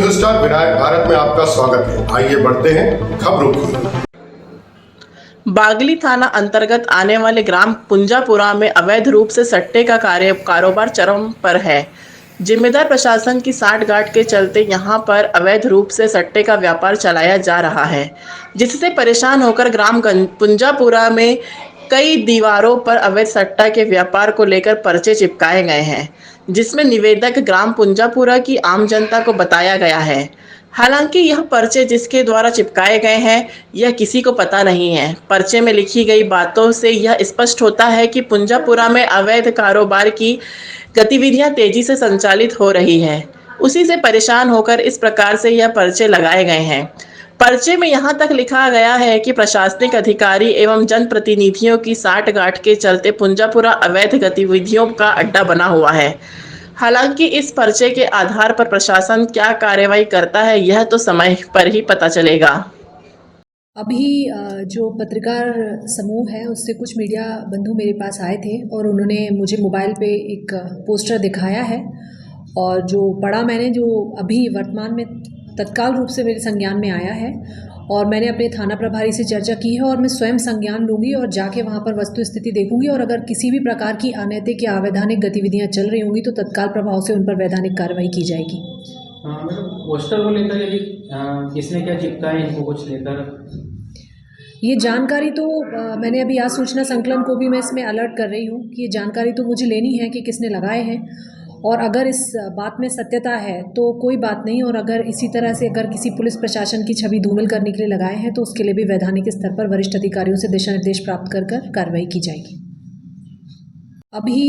हिंदुस्तान विनायक भारत में आपका स्वागत है। आइए बढ़ते हैं खबरों की। बागली थाना अंतर्गत आने वाले ग्राम पुंजापुरा में अवैध रूप से सट्टे का कारोबार चरम पर है। जिम्मेदार प्रशासन की सांठ-गांठ के चलते यहां पर अवैध रूप से सट्टे का व्यापार चलाया जा रहा है, जिससे परेशान होकर ग्राम पुंजापुरा में कई दीवारों पर अवैध सट्टा के व्यापार को लेकर पर्चे चिपकाए गए हैं, जिसमें निवेदक ग्राम पुंजापुरा की आम जनता को बताया गया है। हालांकि यह पर्चे जिसके द्वारा चिपकाए गए हैं, यह किसी को पता नहीं है। पर्चे में लिखी गई बातों से यह स्पष्ट होता है कि पुंजापुरा में अवैध कारोबार की गतिविधियां तेजी से संचालित हो रही है। उसी से परेशान होकर इस प्रकार से यह पर्चे लगाए गए हैं। पर्चे में यहां तक लिखा गया है कि प्रशासनिक अधिकारी एवं जनप्रतिनिधियों की सांठ-गांठ के चलते पुंजापुरा अवैध गतिविधियों का अड्डा बना हुआ है। हालांकि इस पर्चे के आधार पर प्रशासन क्या कार्रवाई करता है, यह तो समय पर ही पता चलेगा। अभी जो पत्रकार समूह है उससे कुछ मीडिया बंधु मेरे पास आए थे और उन्होंने मुझे मोबाइल पे एक पोस्टर दिखाया है और जो पढ़ा मैंने, जो अभी वर्तमान में तत्काल रूप से मेरे संज्ञान में आया है और मैंने अपने थाना प्रभारी से चर्चा की है और मैं स्वयं संज्ञान लूँगी और जाके वहाँ पर वस्तु स्थिति देखूंगी और अगर किसी भी प्रकार की अनैतिक या अवैधानिक गतिविधियाँ चल रही होंगी तो तत्काल प्रभाव से उन पर वैधानिक कार्रवाई की जाएगी। मतलब पोस्टर को लेकर यदि किसने क्या चिपकाए इनको कुछ लेकर ये जानकारी तो मैंने अभी आज सूचना संकलन को भी मैं इसमें अलर्ट कर रही हूँ कि ये जानकारी तो मुझे लेनी है कि किसने लगाए हैं और अगर इस बात में सत्यता है तो कोई बात नहीं, और अगर इसी तरह से अगर किसी पुलिस प्रशासन की छवि धूमिल करने के लिए लगाए हैं तो उसके लिए भी वैधानिक स्तर पर वरिष्ठ अधिकारियों से दिशा निर्देश प्राप्त कर कार्रवाई की जाएगी। अभी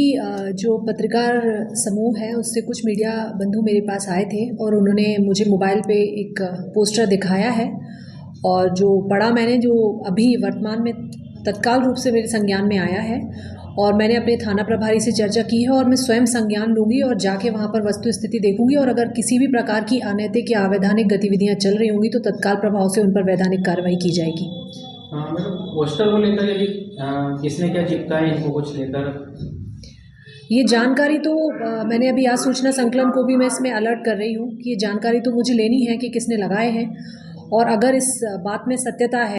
जो पत्रकार समूह है उससे कुछ मीडिया बंधु मेरे पास आए थे और उन्होंने मुझे मोबाइल पे एक पोस्टर दिखाया है और जो पढ़ा मैंने, जो अभी वर्तमान में तत्काल रूप से मेरे संज्ञान में आया है और मैंने अपने थाना प्रभारी से चर्चा की है और मैं स्वयं संज्ञान लूँगी और जाके वहाँ पर वस्तु स्थिति देखूंगी और अगर किसी भी प्रकार की अनैतिक या अवैधानिक गतिविधियाँ चल रही होंगी तो तत्काल प्रभाव से उन पर वैधानिक कार्रवाई की जाएगी। मतलब पोस्टर को लेकर यदि किसने क्या चिपकाए इनको कुछ लेकर ये जानकारी तो मैंने अभी आज सूचना संकलन को भी मैं इसमें अलर्ट कर रही हूँ कि ये जानकारी तो मुझे लेनी है कि किसने लगाए हैं और अगर इस बात में सत्यता है